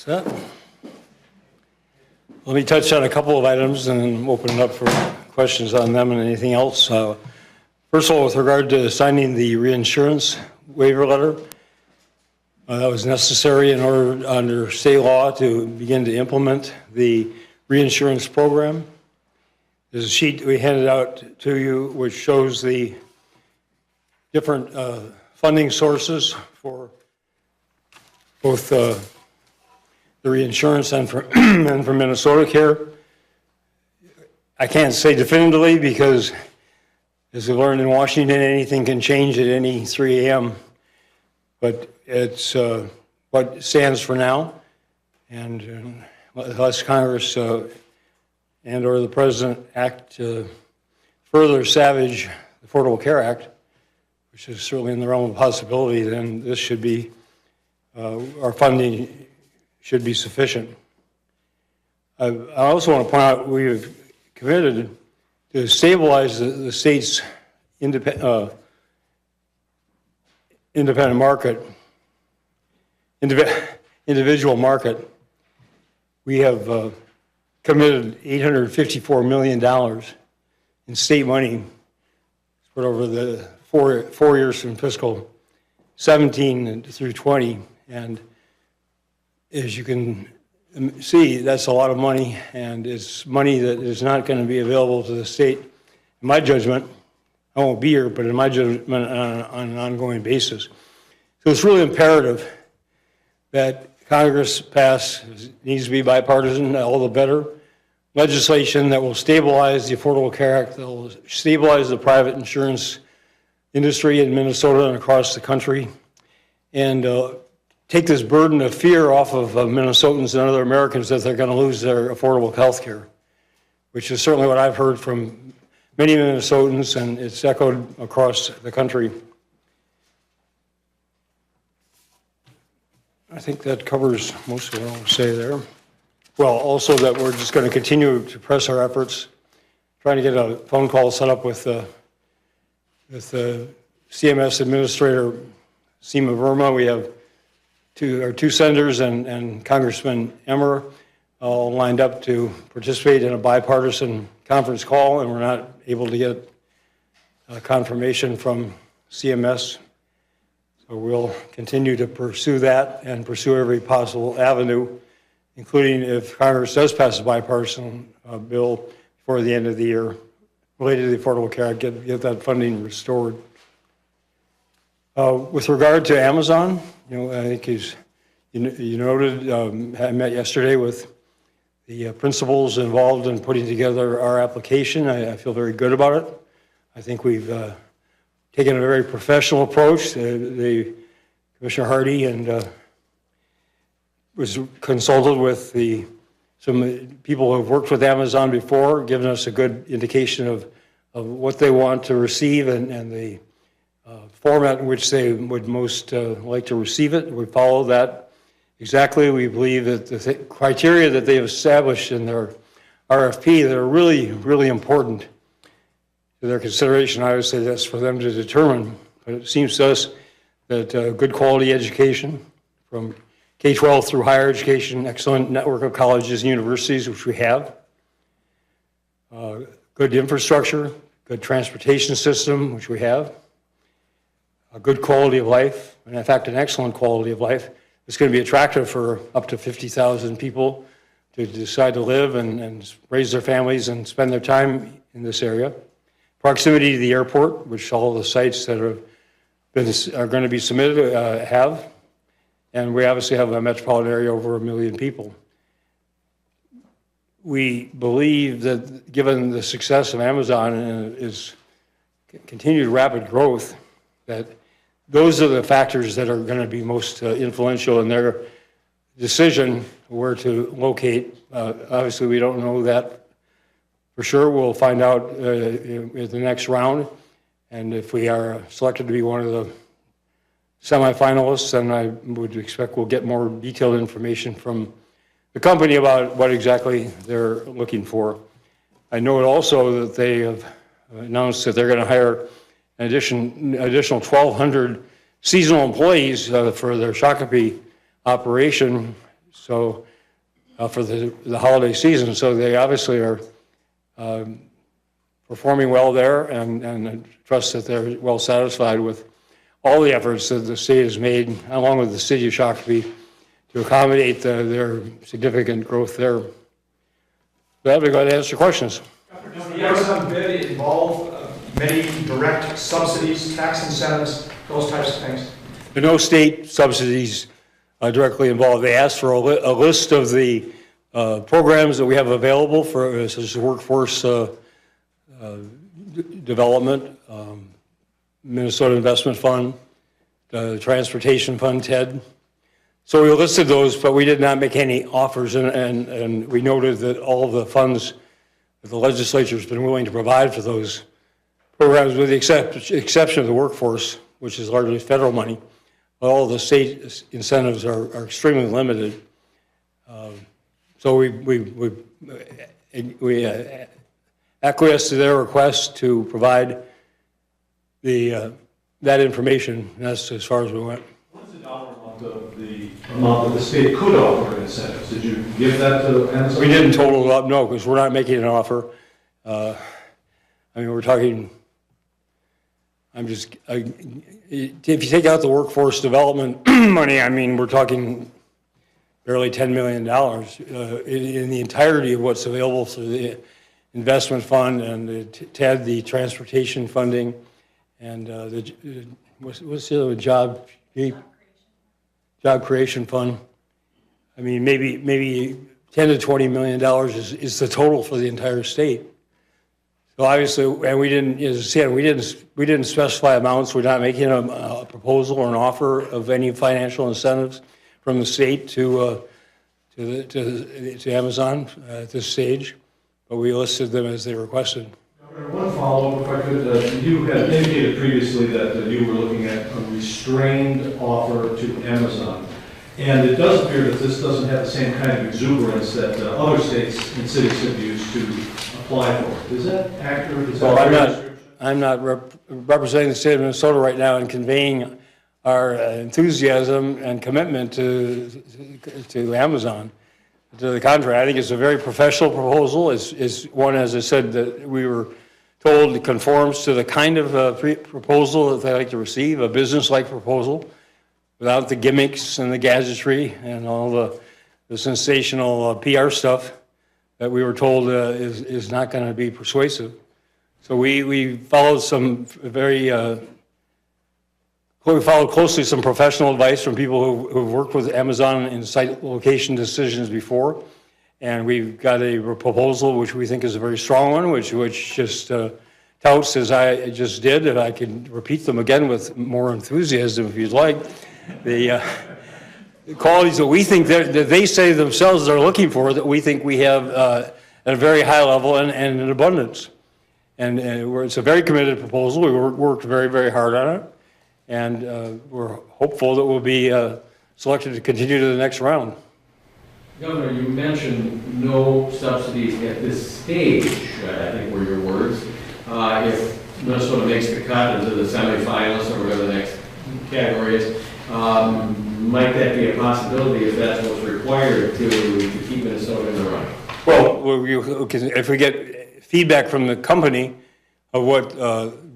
Set. Let me touch on a couple of items and then open it up for questions on them and anything else. First of all, with regard to signing the reinsurance waiver letter, that was necessary in order under state law to begin to implement the reinsurance program. There's a sheet we handed out to you which shows the different funding sources for both the reinsurance and for Minnesota Care. I can't say definitively because, as we learned in Washington, anything can change at any 3 a.m. But it's what stands for now, and unless Congress and or the President act to further savage the Affordable Care Act, which is certainly in the realm of possibility, then this should be, our funding should be sufficient. I also want to point out we have committed to stabilize the state's independent market, individual market. We have committed $854 million in state money put over the four years from fiscal 17 through 20, and as you can see, that's a lot of money, and it's money that is not going to be available to the state, in my judgment. I won't be here, but in my judgment, on an ongoing basis. So it's really imperative that Congress pass, needs to be bipartisan, all the better, legislation that will stabilize the Affordable Care Act, that will stabilize the private insurance industry in Minnesota and across the country, and take this burden of fear off of Minnesotans and other Americans that they're going to lose their affordable health care, which is certainly what I've heard from many Minnesotans, and it's echoed across the country. I think that covers most of what I'll say there. Well, also that we're just going to continue to press our efforts, trying to get a phone call set up with the CMS Administrator, Seema Verma. We have our two senators and Congressman Emmer all lined up to participate in a bipartisan conference call, and we're not able to get confirmation from CMS. So we'll continue to pursue that and pursue every possible avenue, including if Congress does pass a bipartisan bill before the end of the year related to the Affordable Care Act, get that funding restored. With regard to Amazon, I think as you noted, I met yesterday with the principals involved in putting together our application. I feel very good about it. I think we've taken a very professional approach. The Commissioner Hardy and was consulted with some people who have worked with Amazon before, giving us a good indication of what they want to receive and the format in which they would most like to receive it. We follow that exactly. We believe that the criteria that they have established in their RFP that are really, really important to their consideration, I would say that's for them to determine. But it seems to us that good quality education from K-12 through higher education, excellent network of colleges and universities, which we have, good infrastructure, good transportation system, which we have, a good quality of life, and in fact, an excellent quality of life. It's going to be attractive for up to 50,000 people to decide to live and raise their families and spend their time in this area. Proximity to the airport, which all the sites that are going to be submitted have. And we obviously have a metropolitan area over 1 million people. We believe that given the success of Amazon and its continued rapid growth, that those are the factors that are going to be most influential in their decision where to locate. Obviously, we don't know that for sure. We'll find out at the next round. And if we are selected to be one of the semifinalists, then I would expect we'll get more detailed information from the company about what exactly they're looking for. I know also that they have announced that they're going to hire an additional 1,200 seasonal employees for their Shakopee operation so for the holiday season. So they obviously are performing well there, and I trust that they're well satisfied with all the efforts that the state has made, along with the city of Shakopee, to accommodate their significant growth there. With that, we're going to answer questions. Does the Amazon bid involve many direct subsidies, tax incentives, those types of things? There are no state subsidies directly involved. They asked for a list of the programs that we have available for such as workforce development, Minnesota Investment Fund, the Transportation Fund, TED. So we listed those, but we did not make any offers, and we noted that all of the funds that the legislature has been willing to provide for those programs, with the exception of the workforce, which is largely federal money, all the state incentives are extremely limited. So we acquiesced to their request to provide that information, and that's as far as we went. What's the dollar amount of the amount that the state could offer in incentives? Did you give that to Amazon? We didn't total it up, no, because we're not making an offer. I mean, we're talking, if you take out the workforce development money, I mean, we're talking barely $10 million in the entirety of what's available through the investment fund and the TED, the transportation funding, and what's the other job creation fund. I mean, maybe $10 to $20 million is the total for the entire state. So obviously, and we didn't, as I said, we didn't specify amounts. We're not making a proposal or an offer of any financial incentives from the state to Amazon at this stage, but we listed them as they requested. One follow-up, if I could. You had indicated previously that you were looking at a restrained offer to Amazon, and it does appear that this doesn't have the same kind of exuberance that other states and cities have used to apply for. Is that accurate? Is that well, I'm not representing the state of Minnesota right now and conveying our enthusiasm and commitment to Amazon. To the contrary, I think it's a very professional proposal. It's one, as I said, that we were told conforms to the kind of proposal that they like to receive, a business-like proposal, without the gimmicks and the gadgetry and all the sensational PR stuff that we were told is not going to be persuasive. So we followed some we followed closely some professional advice from people who've worked with Amazon in site location decisions before, and we've got a proposal which we think is a very strong one, which just touts, as I just did, and I can repeat them again with more enthusiasm if you'd like, the qualities that we think that they say themselves they're looking for, that we think we have at a very high level and in abundance. And it's a very committed proposal. We worked very, very hard on it. And we're hopeful that we'll be selected to continue to the next round. Governor, you mentioned no subsidies at this stage, I think were your words. If Minnesota makes the cut into the semifinalists or whatever the next category is, might that be a possibility if that's what's required to keep Minnesota in the running? Well, if we get feedback from the company of what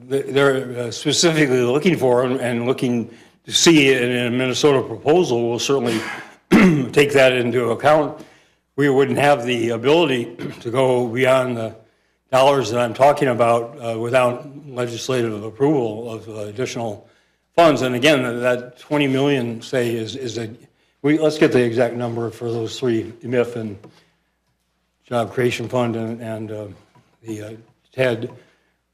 they're specifically looking for and looking to see in a Minnesota proposal, we'll certainly take that into account. We wouldn't have the ability to go beyond the dollars that I'm talking about without legislative approval of additional funds. And again, that 20 million, say, let's get the exact number for those three, MIF and Job Creation Fund and the TED.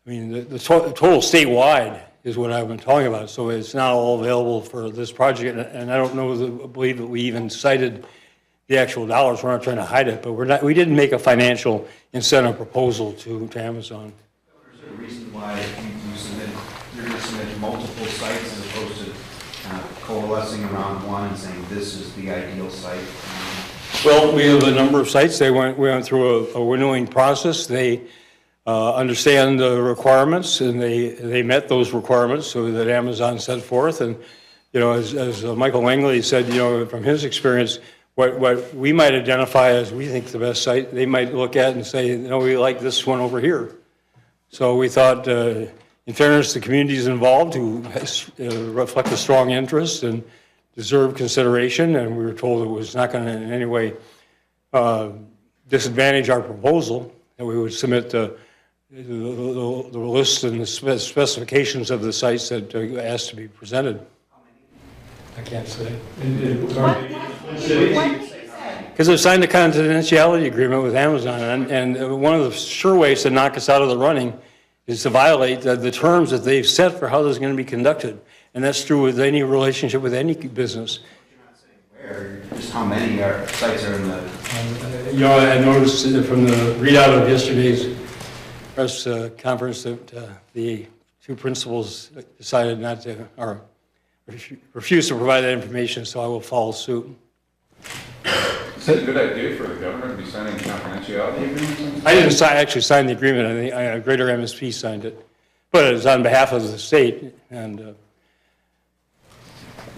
I mean, the total statewide is what I've been talking about, so it's not all available for this project, and I don't believe that we even cited the actual dollars. We're not trying to hide it, but we didn't make a financial incentive proposal to Amazon. Is there a reason why you're going to submit multiple sites as opposed to kind of coalescing around one and saying this is the ideal site? Well, we have a number of sites. We went through a winnowing process. They understand the requirements, and they met those requirements so that Amazon set forth. And, as Michael Langley said, from his experience, what we might identify as we think the best site, they might look at and say, no, we like this one over here. So we thought, in fairness to communities involved who reflect a strong interest and deserve consideration, and we were told it was not going to in any way disadvantage our proposal, that we would submit the list and the specifications of the sites that asked to be presented. I can't say. Because they've signed a confidentiality agreement with Amazon, and one of the sure ways to knock us out of the running is to violate the terms that they've set for how this is going to be conducted. And that's true with any relationship with any business. You're not saying where, just how many sites are in the... You know, I noticed from the readout of yesterday's press conference that the two principals decided not to, or refused to provide that information, so I will follow suit. Is it a good idea for the governor to be signing confidentiality agreements? I didn't actually sign the agreement. I think Greater MSP signed it, but it's on behalf of the state, and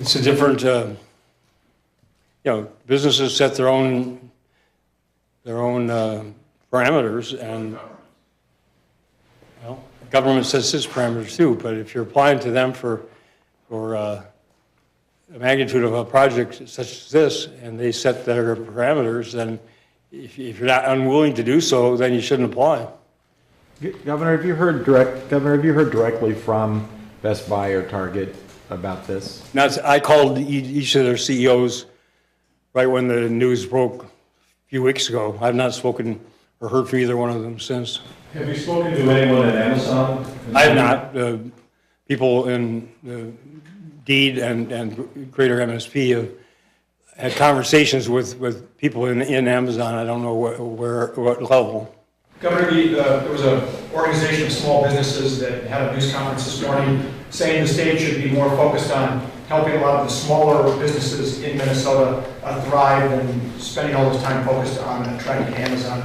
it's a different. You know, businesses set their own parameters, and well, government sets its parameters too. But if you're applying to them for a magnitude of a project such as this, and they set their parameters, then if you're not unwilling to do so, then you shouldn't apply. Governor, have you heard directly from Best Buy or Target about this? I called each of their CEOs right when the news broke a few weeks ago. I've not spoken or heard from either one of them since. Have you spoken to anyone at Amazon? I have not. People in Deed and Greater MSP have had conversations with people in Amazon. I don't know what level. Governor, there was an organization of small businesses that had a news conference this morning saying the state should be more focused on helping a lot of the smaller businesses in Minnesota thrive and spending all this time focused on attracting Amazon.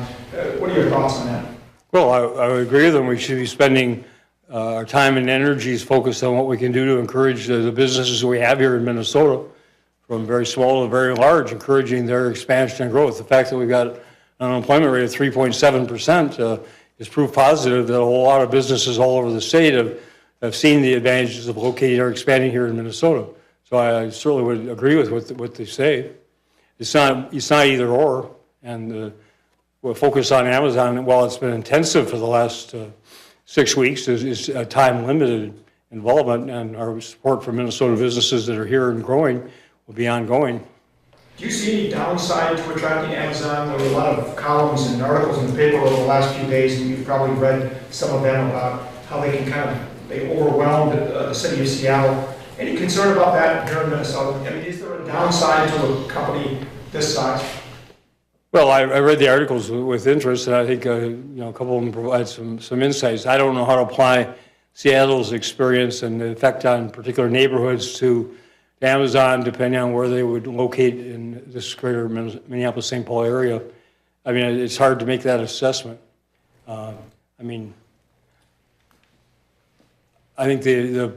What are your thoughts on that? Well, I would agree with them. We should be spending our time and energies focused on what we can do to encourage the businesses we have here in Minnesota, from very small to very large, encouraging their expansion and growth. The fact that we've got an unemployment rate of 3.7% is proof positive that a whole lot of businesses all over the state have seen the advantages of locating or expanding here in Minnesota. So I certainly would agree with what they say. It's not either or, and we'll focus on Amazon. While it's been intensive for the last 6 weeks, is a time-limited involvement, and our support for Minnesota businesses that are here and growing will be ongoing. Do you see any downside to attracting Amazon? There were a lot of columns and articles in the paper over the last few days, and you've probably read some of them about how they can they overwhelmed the city of Seattle. Any concern about that here in Minnesota? I mean, is there a downside to a company this size? Well, I read the articles with interest, and I think a couple of them provide some insights. I don't know how to apply Seattle's experience and the effect on particular neighborhoods to Amazon, depending on where they would locate in this greater Minneapolis-St. Paul area. I mean, it's hard to make that assessment. I think the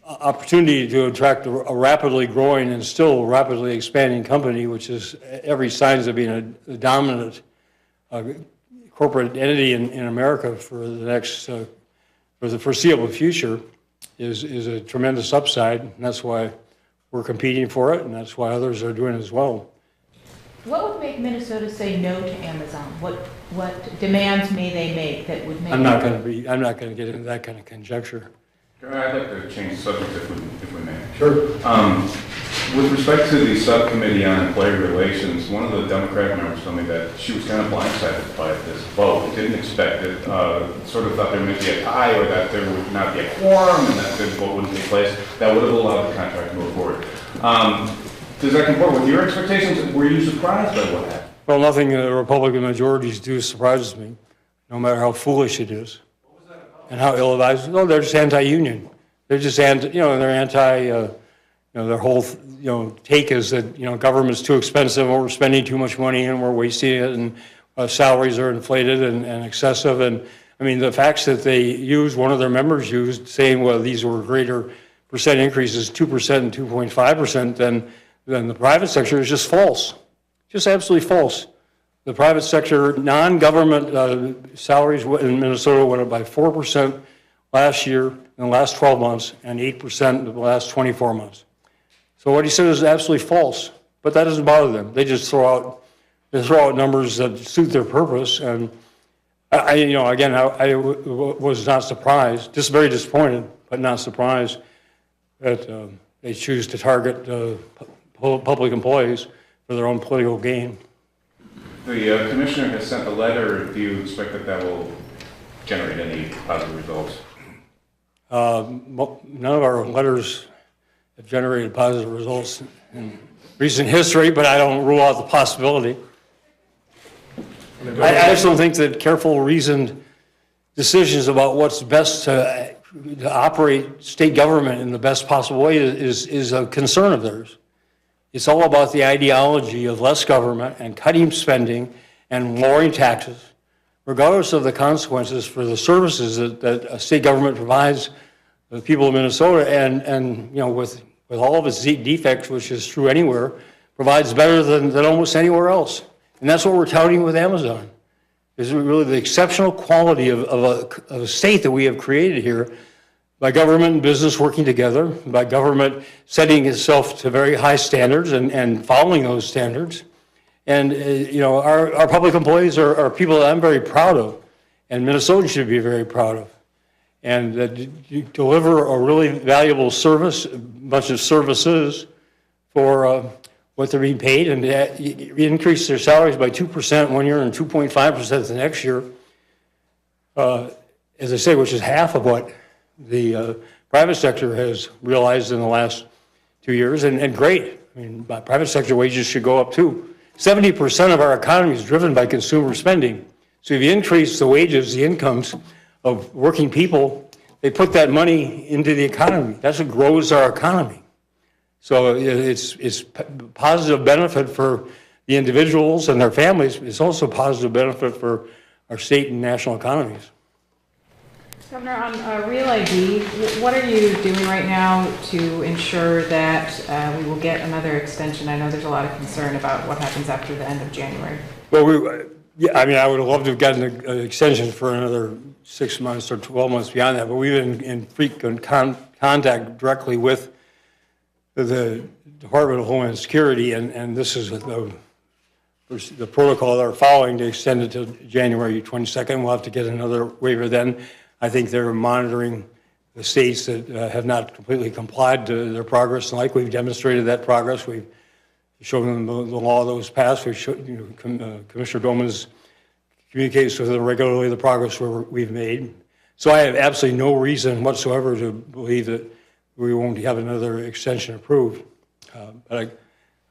opportunity to attract a rapidly growing and still rapidly expanding company, which is every signs of being a dominant corporate entity in America for the next for the foreseeable future, is a tremendous upside, and that's why we're competing for it, and that's why others are doing it as well. What would make Minnesota say no to Amazon? What demands may they make that would make? I'm not going to get into that kind of conjecture. I'd like to change the subject if we may. Sure. With respect to the subcommittee on employee relations, one of the Democratic members told me that she was kind of blindsided by this vote, didn't expect it, sort of thought there might be a tie or that there would not be a quorum and that the vote wouldn't take place. That would have allowed the contract to move forward. Does that comport with your expectations? Were you surprised by what happened? Well, nothing the Republican majorities do surprises me, no matter how foolish it is. And how ill-advised. No, they're just anti-union. They're just they're anti, their whole, take is that, government's too expensive, and we're spending too much money, and we're wasting it, and salaries are inflated and excessive. And I mean, the facts that they used, one of their members used, saying, well, these were greater percent increases, 2% and 2.5% than the private sector, is just false. Just absolutely false. The private sector, non-government salaries in Minnesota went up by 4% last year, in the last 12 months, and 8% in the last 24 months. So what he said is absolutely false, but that doesn't bother them. They just throw out numbers that suit their purpose, and I was not surprised, just very disappointed, but not surprised that they choose to target public employees for their own political gain. The commissioner has sent a letter. Do you expect that will generate any positive results? None of our letters have generated positive results in recent history, but I don't rule out the possibility. I just don't think that careful, reasoned decisions about what's best to operate state government in the best possible way is a concern of theirs. It's all about the ideology of less government and cutting spending and lowering taxes, regardless of the consequences for the services that a state government provides the people of Minnesota, and with all of its defects, which is true anywhere, provides better than almost anywhere else. And that's what we're touting with Amazon, is really the exceptional quality of a state that we have created here by government and business working together, by government setting itself to very high standards and following those standards. And our public employees are people that I'm very proud of, and Minnesotans should be very proud of. And that you deliver a really valuable service, a bunch of services for what they're being paid, and increase their salaries by 2% one year and 2.5% the next year. As I say, which is half of what the private sector has realized in the last 2 years, and great. I mean, private sector wages should go up too. 70% of our economy is driven by consumer spending. So if you increase the wages, the incomes of working people, they put that money into the economy. That's what grows our economy. So it's positive benefit for the individuals and their families. It's also positive benefit for our state and national economies. Governor, on Real ID, what are you doing right now to ensure that we will get another extension? I know there's a lot of concern about what happens after the end of January. Well, I would have loved to have gotten an extension for another 6 months or 12 months beyond that, but we've been in frequent contact directly with the Department of Homeland Security, and this is the protocol they're following to extend it to January 22nd. We'll have to get another waiver then. I think they're monitoring the states that have not completely complied to their progress, and like we've demonstrated that progress. We've shown them the law that was passed. We've showed, Commissioner Doman's communicates with them regularly the progress we've made. So I have absolutely no reason whatsoever to believe that we won't have another extension approved. But I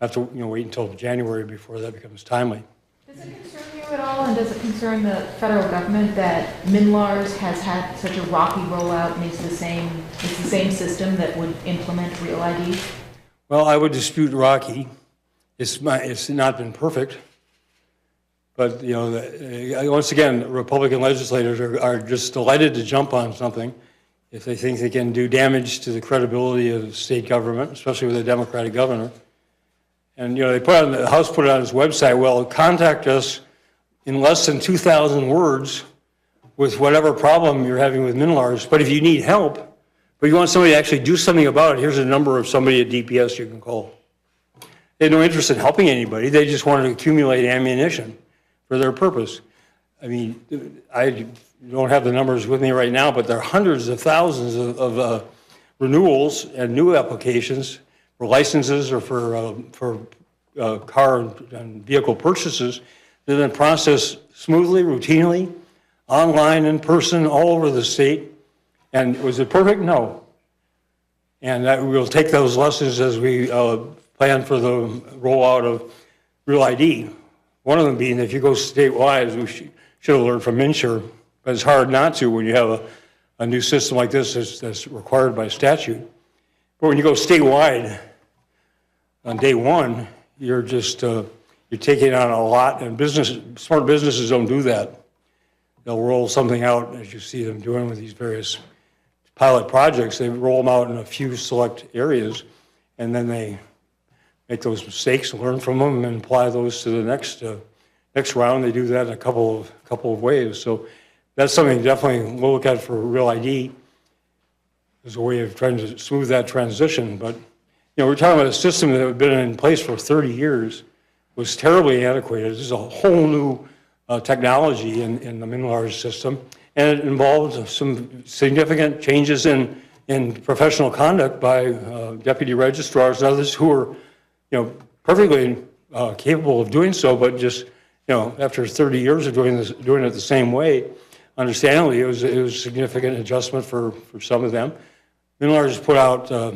have to wait until January before that becomes timely. Does it concern you at all, and does it concern the federal government that MNLARS has had such a rocky rollout and it's the same system that would implement Real ID? Well, I would dispute rocky. It's not been perfect. But, once again, Republican legislators are just delighted to jump on something if they think they can do damage to the credibility of state government, especially with a Democratic governor. And, the House put it on its website, well, contact us in less than 2,000 words with whatever problem you're having with MNLARS. But if you need help, but you want somebody to actually do something about it, here's a number of somebody at DPS you can call. They had no interest in helping anybody. They just wanted to accumulate ammunition for their purpose. I mean, I don't have the numbers with me right now, but there are hundreds of thousands of renewals and new applications for licenses or for car and vehicle purchases that have been processed smoothly, routinely, online, in person, all over the state. And was it perfect? No. And we'll take those lessons as we plan for the rollout of Real ID. One of them being that if you go statewide, as we should have learned from Insure, but it's hard not to when you have a new system like this that's required by statute. But when you go statewide on day one, you're taking on a lot, and smart businesses don't do that. They'll roll something out, as you see them doing with these various pilot projects. They roll them out in a few select areas, and then they make those mistakes, learn from them, and apply those to the next round. They do that in a couple of ways. So that's something definitely we'll look at for Real ID as a way of trying to smooth that transition. But we're talking about a system that had been in place for 30 years, was terribly antiquated. This is a whole new technology in the MNLARS system, and it involved some significant changes in professional conduct by deputy registrars and others who were, perfectly capable of doing so, but just, after 30 years of doing it the same way, understandably, it was a significant adjustment for some of them. MNLARS put out, I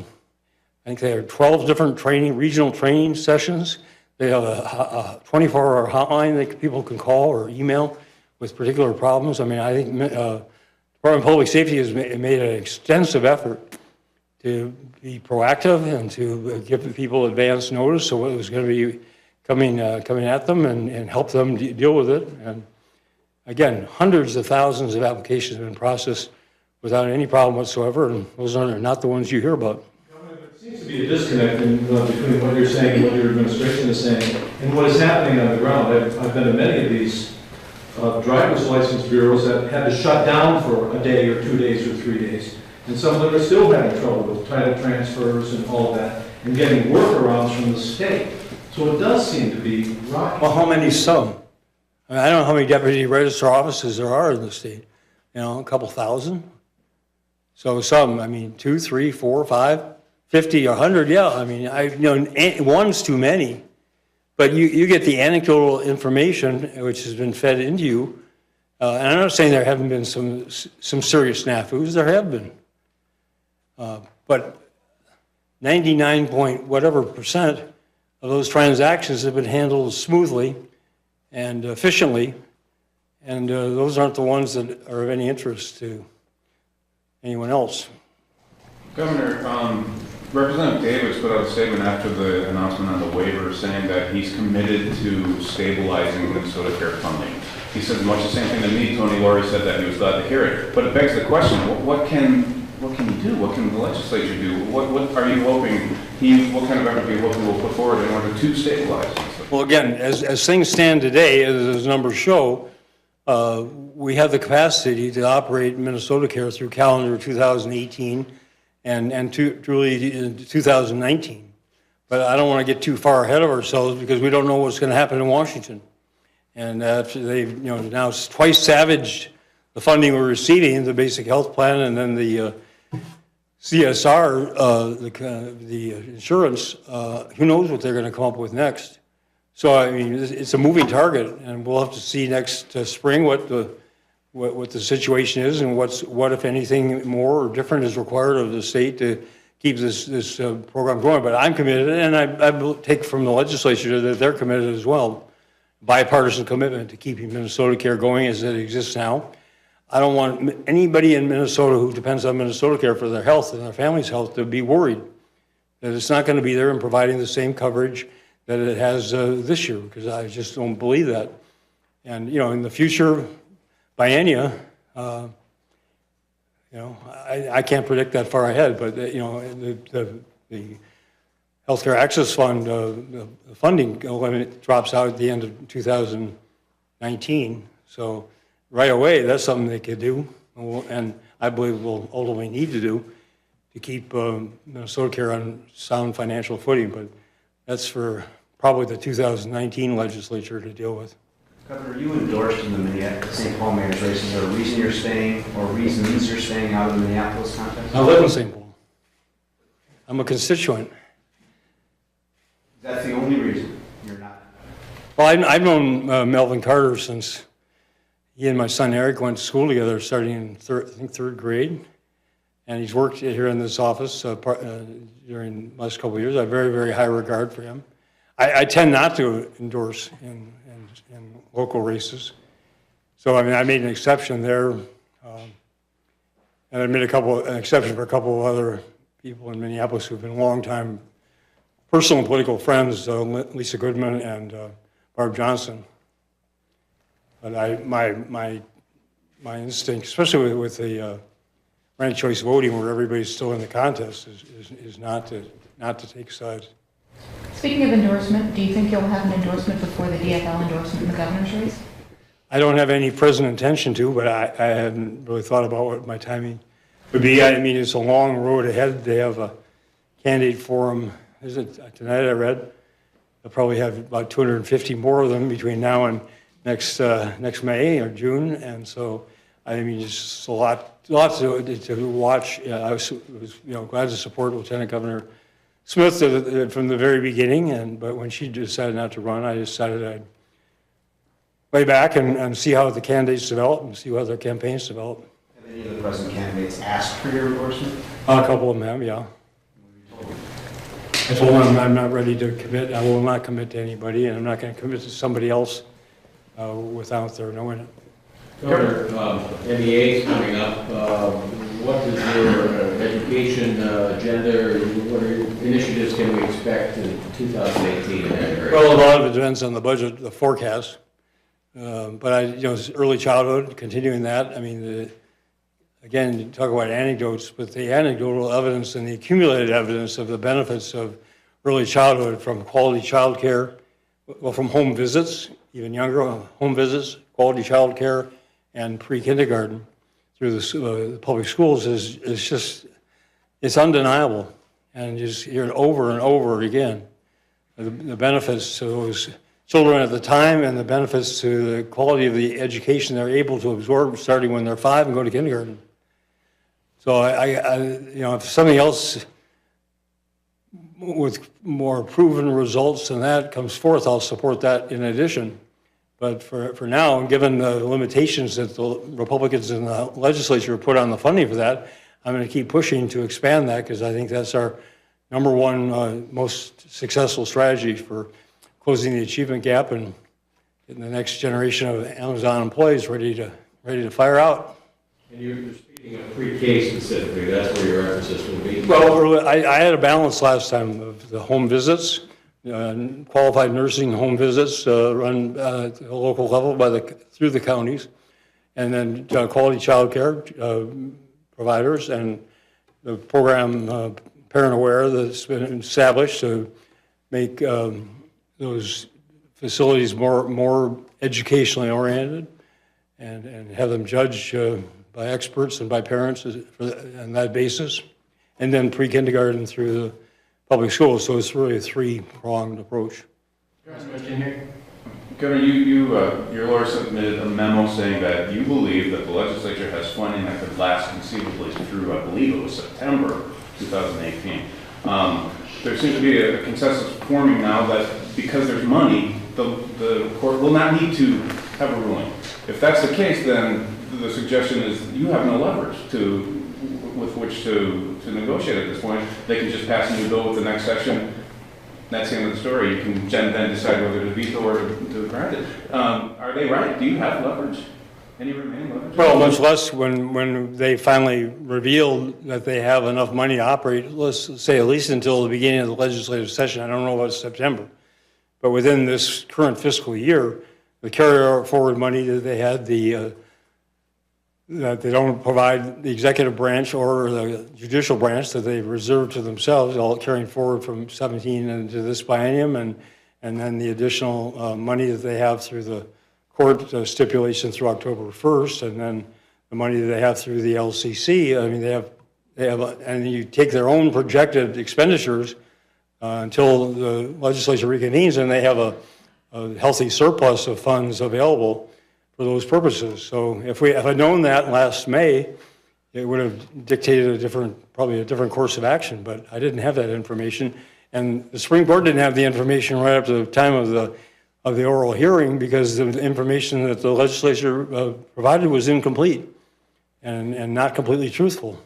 think they have 12 different regional training sessions. They have a 24-hour hotline that people can call or email with particular problems. I mean, I think Department of Public Safety has made an extensive effort to be proactive and to give people advance notice of what was going to be coming at them and help them deal with it. And again, hundreds of thousands of applications have been processed without any problem whatsoever, and those are not the ones you hear about. There seems to be a disconnect between what you're saying and what your administration is saying and what is happening on the ground. I've been to many of these driver's license bureaus that had to shut down for a day or 2 days or 3 days. And some of them are still having trouble with title transfers and all of that and getting workarounds from the state. So it does seem to be rocky. Well, how many some? I mean, I don't know how many deputy registrar offices there are in the state. A couple thousand? So some, I mean, 2, 3, 4, 5, 50, 100, yeah. I mean, one's too many. But you get the anecdotal information which has been fed into you. And I'm not saying there haven't been some serious snafus. There have been. But 99% of those transactions have been handled smoothly and efficiently. And those aren't the ones that are of any interest to anyone else. Governor, Representative Davis put out a statement after the announcement on the waiver saying that he's committed to stabilizing Minnesota Care funding. He said much the same thing to me. Tony Laurie said that he was glad to hear it. But it begs the question, what can you do? What can the legislature do? What are you hoping, what kind of effort are you hoping will put forward in order to stabilize this? Well, again, as things stand today, as numbers show, we have the capacity to operate Minnesota Care through calendar 2018 and truly in 2019. But I don't want to get too far ahead of ourselves because we don't know what's going to happen in Washington. And after they've now twice savaged the funding we're receiving, the basic health plan and then the CSR, the insurance, who knows what they're going to come up with next. So, I mean, it's a moving target, and we'll have to see next spring what the situation is and what, if anything, more or different is required of the state to keep this program going. But I'm committed, and I take from the legislature that they're committed as well. Bipartisan commitment to keeping Minnesota Care going as it exists now. I don't want anybody in Minnesota who depends on Minnesota Care for their health and their family's health to be worried that it's not going to be there and providing the same coverage that it has this year, because I just don't believe that. And, in the future biennia, I can't predict that far ahead, but, the Healthcare Access Fund, the funding limit drops out at the end of 2019. So right away, that's something they could do, and I believe we'll ultimately need to do to keep Minnesota Care on sound financial footing. But that's for probably the 2019 legislature to deal with. Governor, you endorsed in the St. Paul mayor's race. Is there a reason you're staying or reasons you're staying out of the Minneapolis contest? I live in St. Paul. I'm a constituent. That's the only reason you're not? Well, I've known Melvin Carter since he and my son Eric went to school together, starting in third grade. And he's worked here in this office during the last couple of years. I have very, very high regard for him. I tend not to endorse in local races. So, I mean, I made an exception there. And I made an exception for a couple of other people in Minneapolis who've been longtime personal and political friends, Lisa Goodman and Barb Johnson. But my instinct, especially with the ranked choice voting, where everybody's still in the contest, is not to take sides. Speaking of endorsement, do you think you'll have an endorsement before the DFL endorsement in the governor's race? I don't have any present intention to, but I hadn't really thought about what my timing would be. I mean, it's a long road ahead. They have a candidate forum, is it tonight I read? They'll probably have about 250 more of them between now and next May or June, and so, I mean, it's just a lot to watch. I was glad to support Lieutenant Governor Smith from the very beginning, but when she decided not to run, I decided I'd lay back and see how the candidates develop and see how their campaigns develop. Have any of the present candidates asked for your endorsement? A couple of them have, yeah. I told them I'm not ready to commit. I will not commit to anybody, and I'm not going to commit to somebody else without their knowing it. Governor, MEA is coming up. What is your education agenda? What initiatives can we expect in 2018 in that area? Well, a lot of it depends on the budget, the forecast. But it's early childhood, continuing that. I mean, again, you talk about anecdotes, but the anecdotal evidence and the accumulated evidence of the benefits of early childhood, from quality child care, well, from home visits, even younger home visits, quality child care, and pre-kindergarten through the public schools is just, it's undeniable. And you just hear it over and over again. The benefits to those children at the time and the benefits to the quality of the education they're able to absorb starting when they're 5 and go to kindergarten. So if something else with more proven results than that comes forth, I'll support that in addition. But for now, given the limitations that the Republicans in the legislature put on the funding for that, I'm going to keep pushing to expand that, because I think that's our number one most successful strategy for closing the achievement gap and getting the next generation of Amazon employees ready to fire out. And you're speaking of pre-K specifically, that's where your emphasis will be? Well, I had a balance last time of the home visits, qualified nursing home visits run at the local level through the counties, and then quality child care providers, and the program Parent Aware that's been established to make those facilities more educationally oriented and have them judged by experts and by parents on that basis, and then pre-kindergarten through the public schools. So it's really a three-pronged approach. Governor, your lawyer submitted a memo saying that you believe that the legislature has funding that could last conceivably through, I believe it was September 2018. There seems to be a consensus forming now that because there's money, the court will not need to have a ruling. If that's the case, then the suggestion is you have no leverage with which to negotiate at this point. They can just pass a new bill with the next session. That's the end of the story. You can then decide whether to veto or to grant it. Are they right? Do you have leverage? Any remaining leverage? Well, much less when they finally revealed that they have enough money to operate, let's say at least until the beginning of the legislative session. I don't know about September. But within this current fiscal year, the carry forward money that they had, that they don't provide the executive branch or the judicial branch that they reserved to themselves, all carrying forward from 17 into this biennium, and then the additional money that they have through the court stipulation through October 1st, and then the money that they have through the LCC. I mean, they have, and you take their own projected expenditures until the legislature reconvenes, and they have a healthy surplus of funds available for those purposes. So if I'd known that last May, it would have dictated probably a different course of action, but I didn't have that information. And the Supreme Court didn't have the information right up to the time of the oral hearing, because the information that the legislature provided was incomplete and not completely truthful.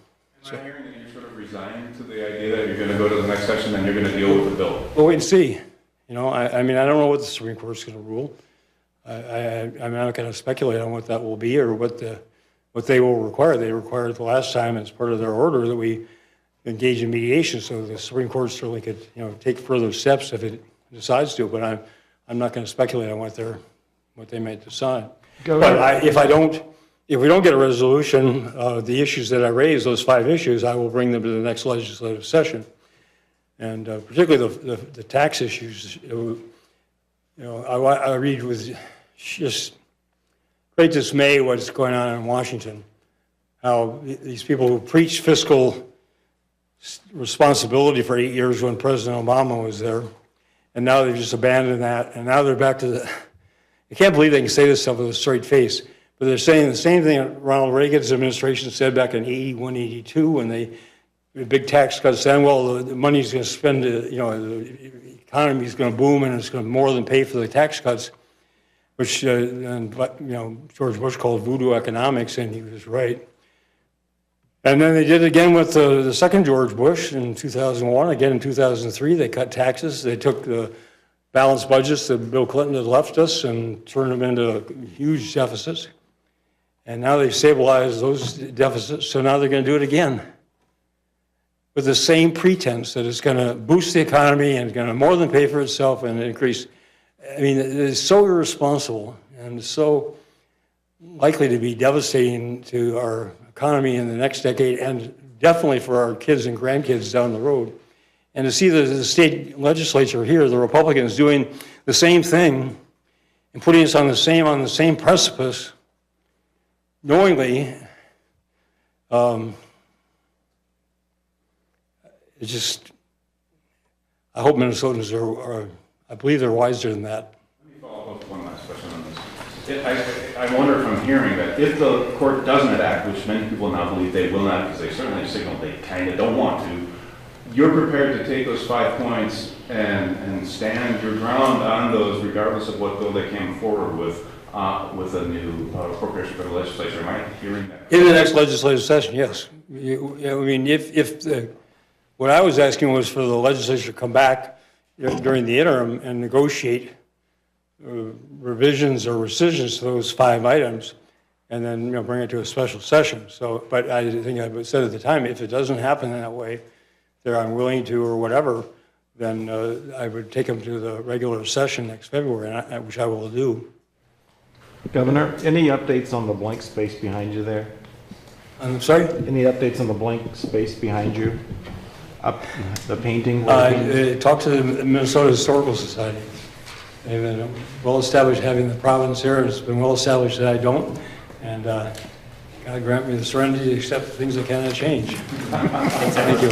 Am I hearing that you're sort of resigning to the idea that you're going to go to the next session and you're going to deal with the bill? We'll wait and see. I mean, I don't know what the Supreme Court's going to rule. I'm not going to speculate on what that will be or what they will require. They required the last time as part of their order that we engage in mediation, so the Supreme Court certainly could take further steps if it decides to. But I'm not going to speculate on what they may decide. But if we don't get a resolution, the issues that I raised, those 5 issues, I will bring them to the next legislative session. And particularly the tax issues. I read with just great dismay what's going on in Washington, how these people who preach fiscal responsibility for 8 years when President Obama was there, and now they've just abandoned that, and now they're back to the, I can't believe they can say this stuff with a straight face, but they're saying the same thing that Ronald Reagan's administration said back in 81, 82, when they big tax cuts then. Well, the money's going to spend, the economy's going to boom and it's going to more than pay for the tax cuts, which, George Bush called voodoo economics, and he was right. And then they did it again with the second George Bush in 2001. Again in 2003, they cut taxes. They took the balanced budgets that Bill Clinton had left us and turned them into huge deficits. And now they've stabilized those deficits, so now they're going to do it again with the same pretense that it's going to boost the economy and it's going to more than pay for itself and increase. I mean, it's so irresponsible and so likely to be devastating to our economy in the next decade and definitely for our kids and grandkids down the road. And to see the state legislature here, the Republicans doing the same thing and putting us on the same precipice, knowingly, it's just, I hope Minnesotans are, I believe they're wiser than that. Let me follow up with one last question on this. I wonder from hearing that if the court doesn't act, which many people now believe they will not, because they certainly signaled they kind of don't want to, you're prepared to take those 5 points and stand your ground on those regardless of what bill they came forward with a new appropriation for the legislature. Am I hearing that? In the next legislative session, yes. What I was asking was for the legislature to come back during the interim and negotiate revisions or rescissions to those 5 items, and then bring it to a special session. So, but I think I said at the time, if it doesn't happen in that way, they're unwilling to or whatever, then I would take them to the regular session next February, which I will do. Governor, any updates on the blank space behind you there? I'm sorry? Any updates on the blank space behind you? Up the painting? Talk to the Minnesota Historical Society. They've been well established having the province here. It's been well established that I don't. And God grant me the serenity to accept things that cannot change. Thank you.